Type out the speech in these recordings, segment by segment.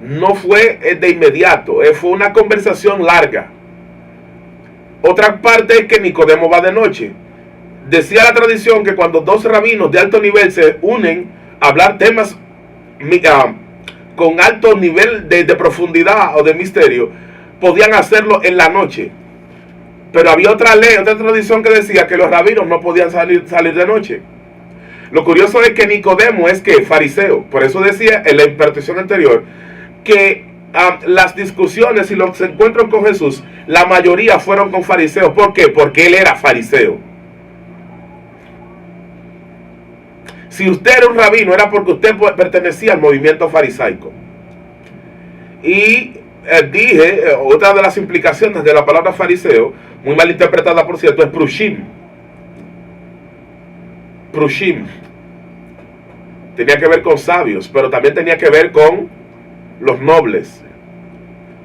no fue de inmediato, fue una conversación larga. Otra parte es que Nicodemo va de noche. Decía la tradición que cuando dos rabinos de alto nivel se unen a hablar temas con alto nivel de profundidad o de misterio, podían hacerlo en la noche. Pero había otra ley, otra tradición que decía que los rabinos no podían salir de noche. Lo curioso es que Nicodemo es que fariseo. Por eso decía en la impartición anterior que las discusiones y los encuentros con Jesús, la mayoría fueron con fariseos. ¿Por qué? Porque él era fariseo. Si usted era un rabino, era porque usted pertenecía al movimiento farisaico. Y dije, otra de las implicaciones de la palabra fariseo, muy mal interpretada por cierto, es prushim. Prushim. Tenía que ver con sabios, pero también tenía que ver con los nobles.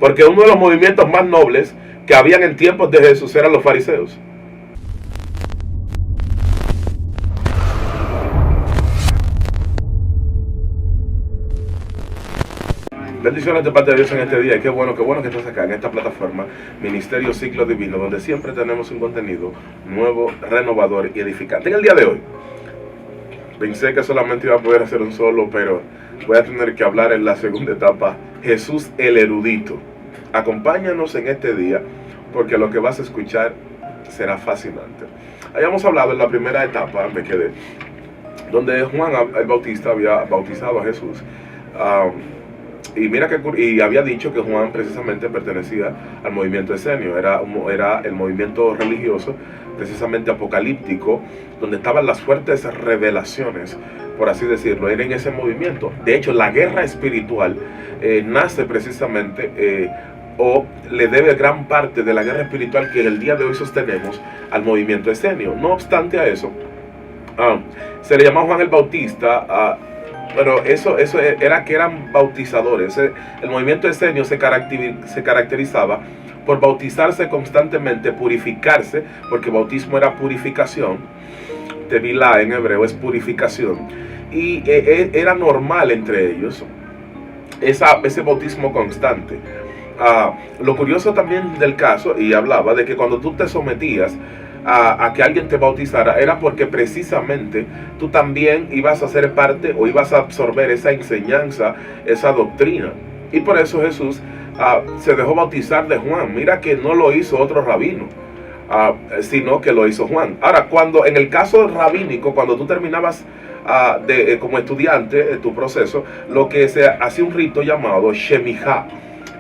Porque uno de los movimientos más nobles que habían en tiempos de Jesús eran los fariseos. Bendiciones de parte de Dios en este día, y qué bueno que estás acá en esta plataforma Ministerio Ciclo Divino, donde siempre tenemos un contenido nuevo, renovador y edificante. En el día de hoy pensé que solamente iba a poder hacer un solo, pero voy a tener que hablar en la segunda etapa, Jesús el erudito. Acompáñanos en este día, porque lo que vas a escuchar será fascinante. Habíamos hablado en la primera etapa, me quedé, donde Juan el Bautista había bautizado a Jesús. Y mira y había dicho que Juan precisamente pertenecía al movimiento esenio, era el movimiento religioso precisamente apocalíptico, donde estaban las fuertes revelaciones, por así decirlo. Era en ese movimiento. De hecho, la guerra espiritual nace precisamente o le debe gran parte de la guerra espiritual que en el día de hoy sostenemos al movimiento esenio. No obstante a eso, se le llamaba Juan el Bautista, pero eso era que eran bautizadores. El movimiento esenio se caracterizaba por bautizarse constantemente, purificarse, porque bautismo era purificación. Tevilá en hebreo es purificación. Y era normal entre ellos ese bautismo constante. Lo curioso también del caso, y hablaba de que cuando tú te sometías a que alguien te bautizara, era porque precisamente tú también ibas a ser parte o ibas a absorber esa enseñanza, esa doctrina. Y por eso Jesús se dejó bautizar de Juan. Mira que no lo hizo otro rabino, sino que lo hizo Juan. Ahora, cuando en el caso rabínico, cuando tú terminabas como estudiante tu proceso, lo que se hacía un rito llamado Shemijá.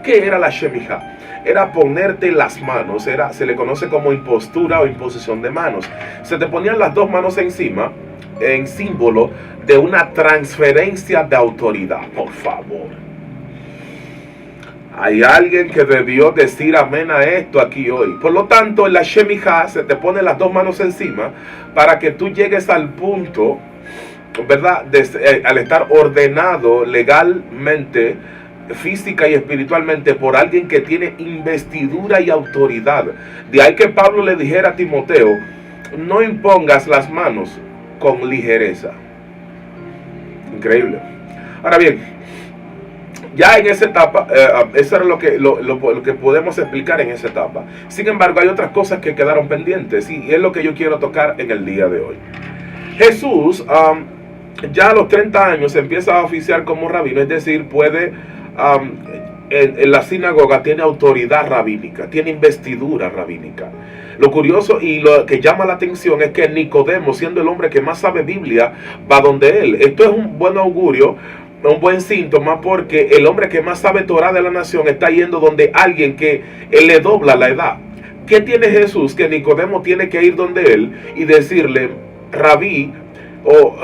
¿Qué era la Shemijá? Era ponerte las manos, se le conoce como impostura o imposición de manos. Se te ponían las dos manos encima, en símbolo de una transferencia de autoridad. Por favor, hay alguien que debió decir amén a esto aquí hoy. Por lo tanto, en la Shemijá se te ponen las dos manos encima para que tú llegues al punto, ¿verdad? Al estar ordenado legalmente, física y espiritualmente por alguien que tiene investidura y autoridad. De ahí que Pablo le dijera a Timoteo: no impongas las manos con ligereza. Increíble. Ahora bien, ya en esa etapa, eso era lo que podemos explicar en esa etapa. Sin embargo, hay otras cosas que quedaron pendientes, y es lo que yo quiero tocar en el día de hoy. Jesús, ya a los 30 años empieza a oficiar como rabino, es decir, puede en la sinagoga, tiene autoridad rabínica, tiene investidura rabínica. Lo curioso y lo que llama la atención es que Nicodemo, siendo el hombre que más sabe Biblia, va donde él. Esto es un buen augurio, un buen síntoma, porque el hombre que más sabe Torah de la nación está yendo donde alguien que él le dobla la edad. ¿Qué tiene Jesús? Que Nicodemo tiene que ir donde él y decirle: rabí o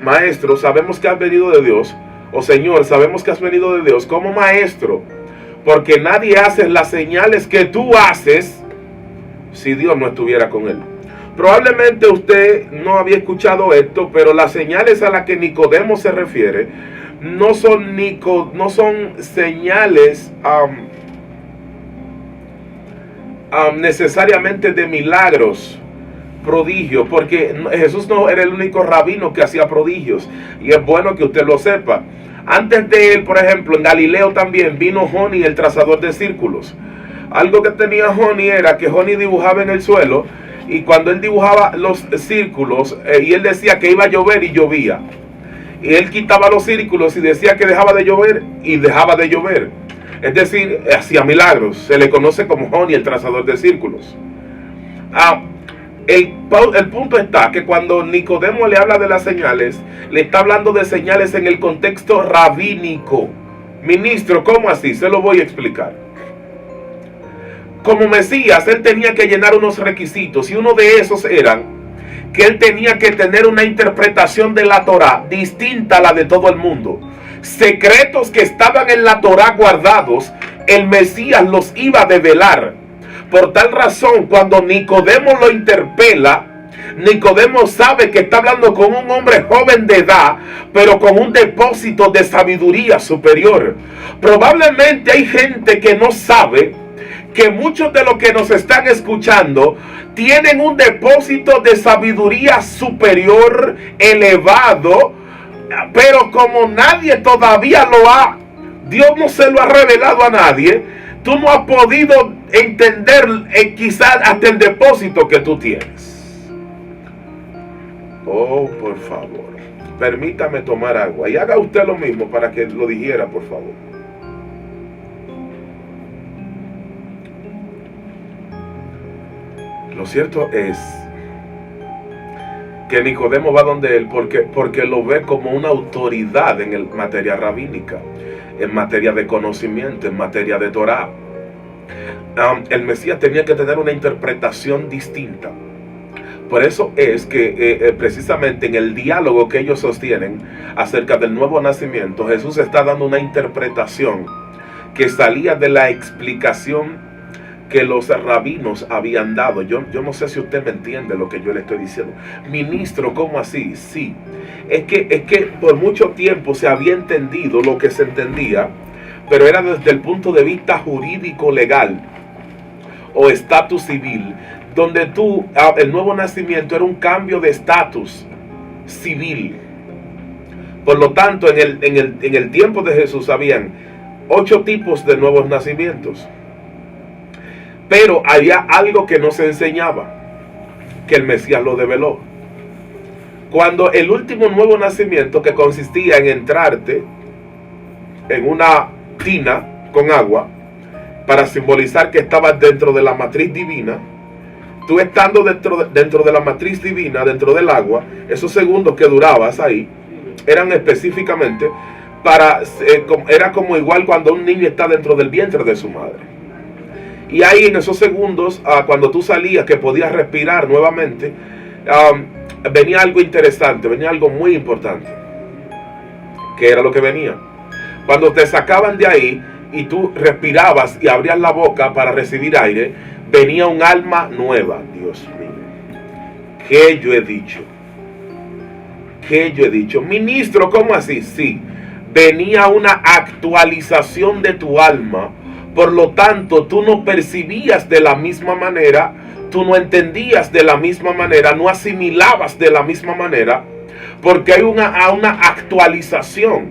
maestro, sabemos que has venido de Dios. Oh Señor, sabemos que has venido de Dios como maestro, porque nadie hace las señales que tú haces si Dios no estuviera con él. Probablemente usted no había escuchado esto, pero las señales a las que Nicodemo se refiere no son señales necesariamente de milagros, prodigios, porque Jesús no era el único rabino que hacía prodigios, y es bueno que usted lo sepa. Antes de él, por ejemplo, en Galileo también vino Joni, el trazador de círculos. Algo que tenía Joni era que Joni dibujaba en el suelo, y cuando él dibujaba los círculos, y él decía que iba a llover y llovía. Y él quitaba los círculos y decía que dejaba de llover y dejaba de llover. Es decir, hacía milagros. Se le conoce como Joni, el trazador de círculos. El punto está que cuando Nicodemo le habla de las señales, le está hablando de señales en el contexto rabínico. Ministro, ¿cómo así? Se lo voy a explicar. Como Mesías, él tenía que llenar unos requisitos, y uno de esos eran que él tenía que tener una interpretación de la Torá distinta a la de todo el mundo. Secretos que estaban en la Torá guardados, el Mesías los iba a develar. Por tal razón, cuando Nicodemo lo interpela, Nicodemo sabe que está hablando con un hombre joven de edad, pero con un depósito de sabiduría superior. Probablemente hay gente que no sabe que muchos de los que nos están escuchando tienen un depósito de sabiduría superior elevado, pero como nadie todavía lo ha, Dios no se lo ha revelado a nadie, tú no has podido entender quizás hasta el depósito que tú tienes. Oh, por favor, permítame tomar agua y haga usted lo mismo para que lo dijera, por favor. Lo cierto es que Nicodemo va donde él porque lo ve como una autoridad en materia rabínica, en materia de conocimiento, en materia de Torá. El Mesías tenía que tener una interpretación distinta. Por eso es que precisamente en el diálogo que ellos sostienen acerca del nuevo nacimiento, Jesús está dando una interpretación que salía de la explicación que los rabinos habían dado. Yo no sé si usted me entiende lo que yo le estoy diciendo. Ministro, ¿cómo así? Sí, es que por mucho tiempo se había entendido lo que se entendía, pero era desde el punto de vista jurídico legal o estatus civil, donde el nuevo nacimiento era un cambio de estatus civil. Por lo tanto, en el tiempo de Jesús habían 8 tipos de nuevos nacimientos. Pero había algo que no se enseñaba, que el Mesías lo develó. Cuando el último nuevo nacimiento, que consistía en entrarte en una tina con agua, para simbolizar que estabas dentro de la matriz divina, tú estando dentro de la matriz divina, dentro del agua, esos segundos que durabas ahí, eran específicamente era como igual cuando un niño está dentro del vientre de su madre. Y ahí en esos segundos, cuando tú salías, que podías respirar nuevamente, venía algo interesante, venía algo muy importante. ¿Qué era lo que venía? Cuando te sacaban de ahí y tú respirabas y abrías la boca para recibir aire, venía un alma nueva. Dios mío, ¿qué yo he dicho? ¿Qué yo he dicho? Ministro, ¿cómo así? Sí, venía una actualización de tu alma. Por lo tanto, tú no percibías de la misma manera, tú no entendías de la misma manera, no asimilabas de la misma manera, porque hay una actualización.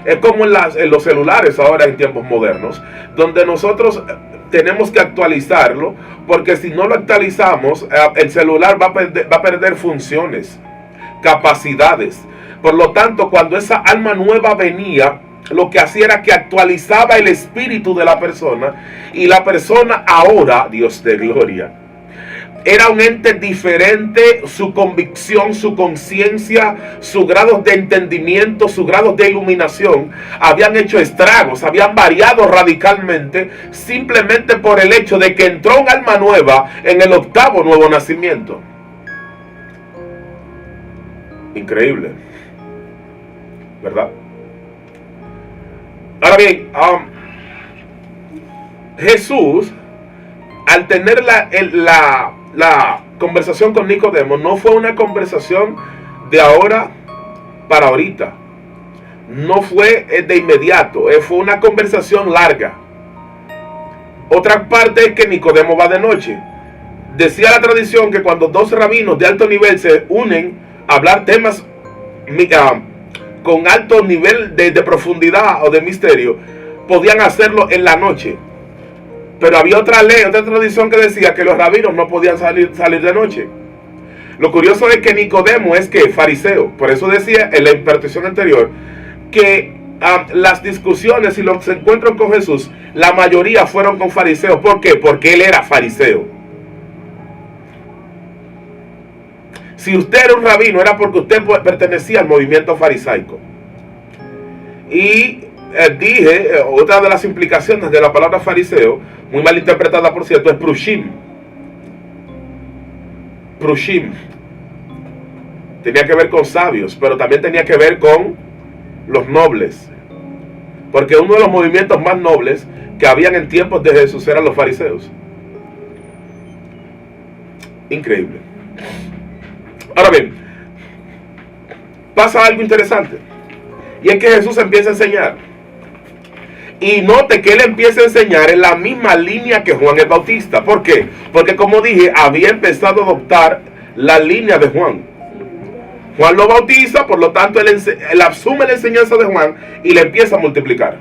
Es como en los celulares ahora en tiempos modernos, donde nosotros tenemos que actualizarlo, porque si no lo actualizamos, el celular va a perder funciones, capacidades. Por lo tanto, cuando esa alma nueva venía, lo que hacía era que actualizaba el espíritu de la persona, y la persona ahora, Dios de gloria, era un ente diferente. Su convicción, su conciencia, su grado de entendimiento, su grado de iluminación habían hecho estragos, habían variado radicalmente, simplemente por el hecho de que entró un alma nueva en el 8º nuevo nacimiento. Increíble, ¿verdad? Ahora bien, Jesús, al tener la conversación con Nicodemo, no fue una conversación de ahora para ahorita. No fue de inmediato, fue una conversación larga. Otra parte es que Nicodemo va de noche. Decía la tradición que cuando 2 rabinos de alto nivel se unen a hablar temas con alto nivel de profundidad o de misterio, podían hacerlo en la noche. Pero había otra ley, otra tradición que decía que los rabinos no podían salir de noche. Lo curioso es que Nicodemo es que fariseo. Por eso decía en la impartición anterior que las discusiones y los encuentros con Jesús, la mayoría fueron con fariseos. ¿Por qué? Porque él era fariseo. Si usted era un rabino, era porque usted pertenecía al movimiento farisaico. Y dije, otra de las implicaciones de la palabra fariseo, muy mal interpretada por cierto, es prushim. Prushim tenía que ver con sabios, pero también tenía que ver con los nobles. Porque uno de los movimientos más nobles que habían en tiempos de Jesús eran los fariseos. Increíble. Ahora bien, pasa algo interesante. Y es que Jesús empieza a enseñar. Y note que él empieza a enseñar en la misma línea que Juan el Bautista. ¿Por qué? Porque como dije, había empezado a adoptar la línea de Juan. Juan lo bautiza, por lo tanto él asume la enseñanza de Juan y le empieza a multiplicar.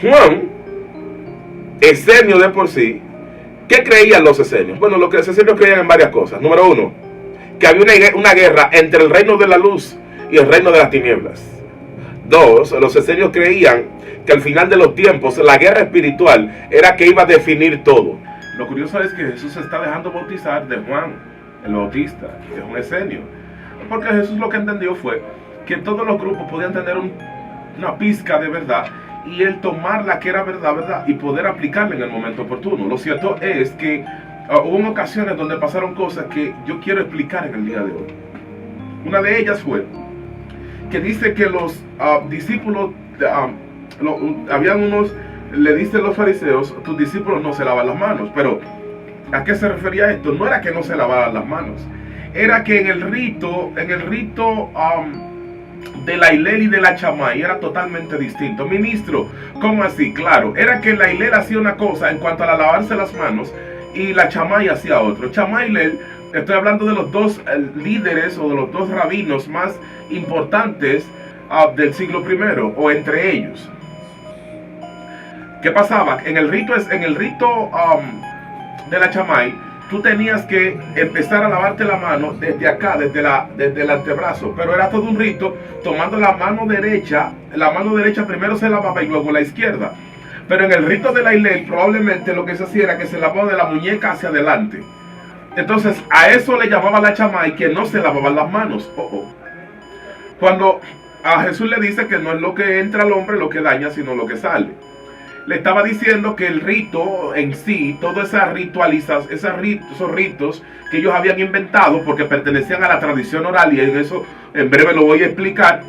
Juan, esenio de por sí, ¿qué creían los esenios? Bueno, los esenios creían en varias cosas. Número uno, que había una guerra entre el reino de la luz y el reino de las tinieblas. Dos, los esenios creían que al final de los tiempos la guerra espiritual era que iba a definir todo. Lo curioso es que Jesús se está dejando bautizar de Juan el Bautista, que es un esenio. Porque Jesús lo que entendió fue que todos los grupos podían tener una pizca de verdad y él tomar la que era verdad y poder aplicarla en el momento oportuno. Lo cierto es que hubo ocasiones donde pasaron cosas que yo quiero explicar en el día de hoy. Una de ellas fue que dice que los discípulos, habían unos, le dicen los fariseos, tus discípulos no se lavan las manos. Pero ¿a qué se refería esto? No era que no se lavaran las manos, era que en el rito de la Hillel y de la Chamay era totalmente distinto. Ministro, ¿cómo así? Claro, era que la Hillel hacía una cosa en cuanto a la lavarse las manos y la Chamay hacía otro. Chamay y Hillel, estoy hablando de los dos líderes o de los dos rabinos más importantes del siglo I, o entre ellos. ¿Qué pasaba? En el rito de la Chamay, tú tenías que empezar a lavarte la mano desde acá, desde el antebrazo, pero era todo un rito, tomando la mano derecha primero se lavaba y luego la izquierda. Pero en el rito de la Hillel probablemente lo que se hacía era que se lavaba de la muñeca hacia adelante. Entonces a eso le llamaba la Chamay que no se lavaban las manos. Cuando a Jesús le dice que no es lo que entra al hombre lo que daña, sino lo que sale. Le estaba diciendo que el rito en sí, todas esas ritualizaciones, esos ritos que ellos habían inventado porque pertenecían a la tradición oral, y en eso en breve lo voy a explicar,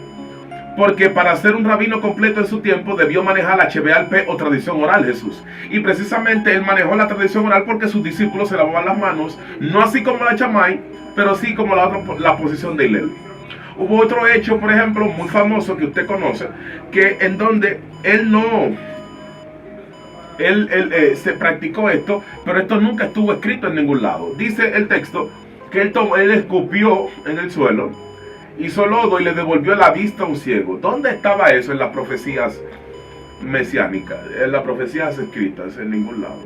porque para ser un rabino completo en su tiempo debió manejar la Shebeal-Peh o tradición oral Jesús. Y precisamente él manejó la tradición oral porque sus discípulos se lavaban las manos, no así como la Chamay, pero sí como la posición de Hillel. Hubo otro hecho, por ejemplo, muy famoso que usted conoce, que en donde se practicó esto, pero esto nunca estuvo escrito en ningún lado. Dice el texto que él escupió en el suelo, hizo lodo y le devolvió la vista a un ciego. ¿Dónde estaba eso en las profecías mesiánicas, en las profecías escritas? En ningún lado.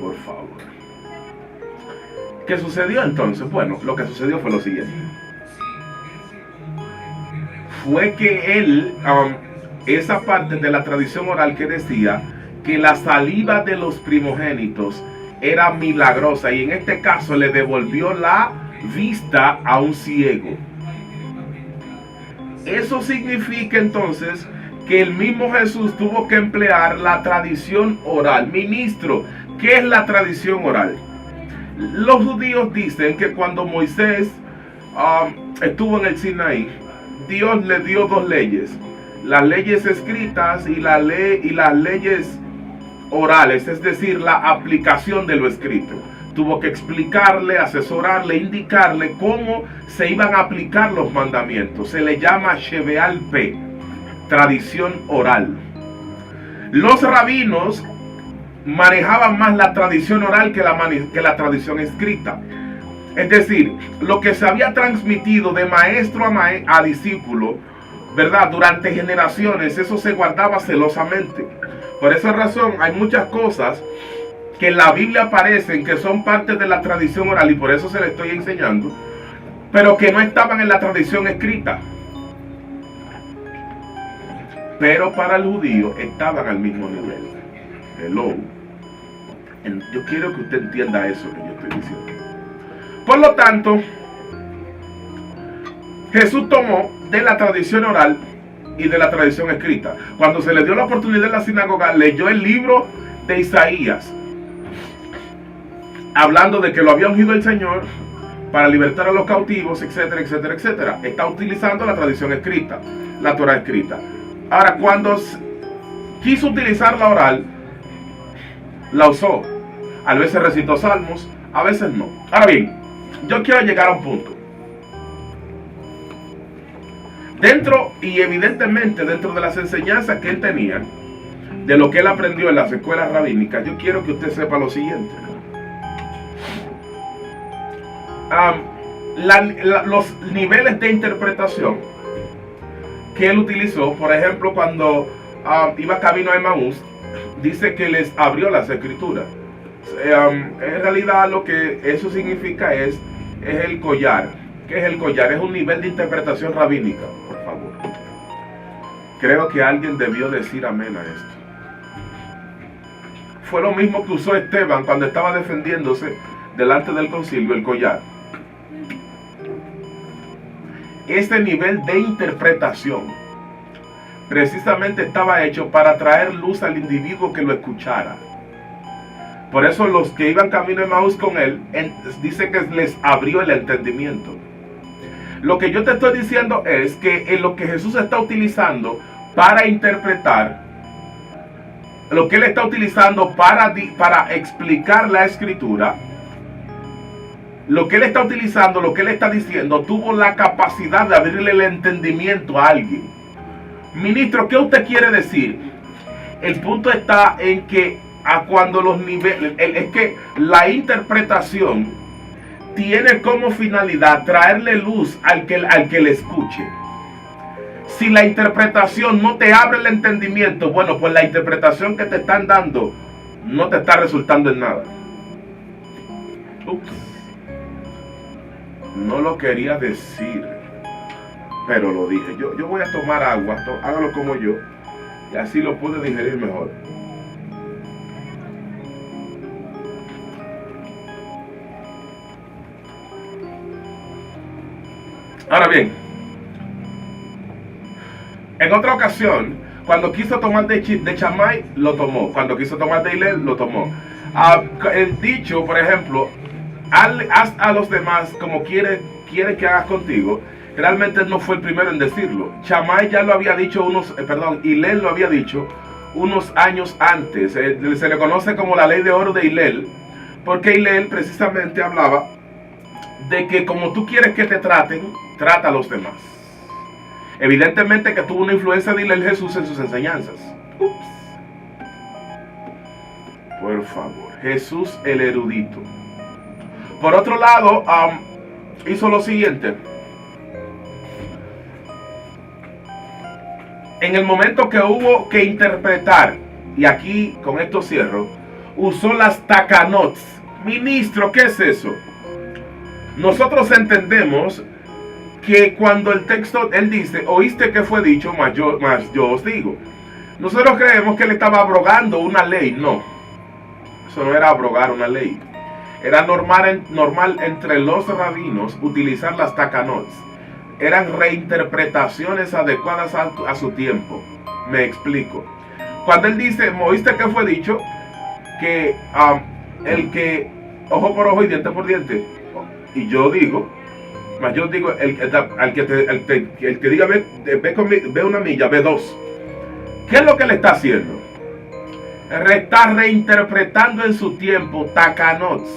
Por favor. ¿Qué sucedió entonces? Bueno, lo que sucedió fue lo siguiente. Fue que él, esa parte de la tradición oral que decía que la saliva de los primogénitos era milagrosa, y en este caso le devolvió la vista a un ciego. Eso significa entonces que el mismo Jesús tuvo que emplear la tradición oral. Ministro, ¿qué es la tradición oral? Los judíos dicen que cuando Moisés estuvo en el Sinaí, Dios le dio dos leyes: las leyes escritas y las leyes orales, es decir, la aplicación de lo escrito. Tuvo que explicarle, asesorarle, indicarle cómo se iban a aplicar los mandamientos. Se le llama Shebeal-Peh, tradición oral. Los rabinos manejaban más la tradición oral que la tradición escrita. Es decir, lo que se había transmitido de maestro a discípulo, ¿verdad? Durante generaciones, eso se guardaba celosamente. Por esa razón hay muchas cosas que en la Biblia aparecen que son parte de la tradición oral, y por eso se le estoy enseñando, pero que no estaban en la tradición escrita. Pero para el judío estaban al mismo nivel. Hello. Yo quiero que usted entienda eso que yo estoy diciendo. Por lo tanto, Jesús tomó de la tradición oral y de la tradición escrita. Cuando se le dio la oportunidad en la sinagoga, leyó el libro de Isaías, hablando de que lo había ungido el Señor para libertar a los cautivos, etcétera, etcétera, etcétera. Está utilizando la tradición escrita, la Torah escrita. Ahora, cuando quiso utilizar la oral, la usó. A veces recitó salmos, a veces no. Ahora bien, yo quiero llegar a un punto. Dentro, y evidentemente dentro de las enseñanzas que él tenía, de lo que él aprendió en las escuelas rabínicas, yo quiero que usted sepa lo siguiente. Los niveles de interpretación que él utilizó, por ejemplo, cuando iba camino a Emaús, dice que les abrió las escrituras. En realidad lo que eso significa es el collar. ¿Qué es el collar? Es un nivel de interpretación rabínica, por favor. Creo que alguien debió decir amén a esto. Fue lo mismo que usó Esteban cuando estaba defendiéndose delante del concilio, el collar. Este nivel de interpretación precisamente estaba hecho para traer luz al individuo que lo escuchara. Por eso los que iban camino de Emaús con él, dice que les abrió el entendimiento. Lo que yo te estoy diciendo es que en lo que Jesús está utilizando para interpretar, lo que él está utilizando para explicar la escritura, lo que él está utilizando, lo que él está diciendo, tuvo la capacidad de abrirle el entendimiento a alguien. Ministro, ¿qué usted quiere decir? El punto está en que cuando los niveles, es que la interpretación tiene como finalidad traerle luz al que le escuche. Si la interpretación no te abre el entendimiento, bueno, pues la interpretación que te están dando no te está resultando en nada. Ups. No lo quería decir, pero lo dije. Yo voy a tomar agua, hágalo como yo, y así lo puedo digerir mejor. Ahora bien, en otra ocasión, cuando quiso tomar de Shammai, lo tomó. Cuando quiso tomar de Hillel, lo tomó. El dicho, por ejemplo, haz a los demás como quiere que hagas contigo, realmente no fue el primero en decirlo. Shammai ya lo había dicho Hillel lo había dicho unos años antes. Se le conoce como la ley de oro de Hillel, porque Hillel precisamente hablaba de que como tú quieres que te traten, trata a los demás. Evidentemente que tuvo una influencia de Hillel Jesús en sus enseñanzas. Ups. Por favor, Jesús el erudito. Por otro lado, hizo lo siguiente. En el momento que hubo que interpretar, y aquí con esto cierro, usó las takanots. Ministro, ¿qué es eso? Nosotros entendemos que cuando el texto, él dice, oíste que fue dicho, más yo os digo. Nosotros creemos que él estaba abrogando una ley. No, eso no era abrogar una ley. Era normal entre los rabinos utilizar las takanots. Eran reinterpretaciones adecuadas a su tiempo. Me explico. Cuando él dice, oíste que fue dicho, que el que ojo por ojo y diente por diente, y yo digo, el que diga ve una milla, ve dos. ¿Qué es lo que le está haciendo? Está reinterpretando en su tiempo takanots.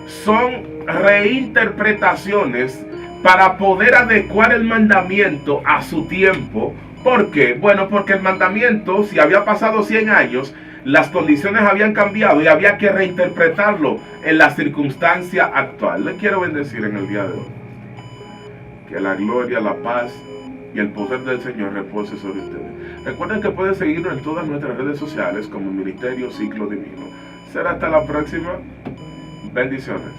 Son reinterpretaciones para poder adecuar el mandamiento a su tiempo. ¿Por qué? Bueno, porque el mandamiento, si había pasado 100 años, Las condiciones habían cambiado y había que reinterpretarlo en la circunstancia actual. Les quiero bendecir en el día de hoy. Que la gloria, la paz y el poder del Señor repose sobre ustedes. Recuerden que pueden seguirnos en todas nuestras redes sociales como Ministerio Ciclo Divino. Será hasta la próxima. Bendiciones.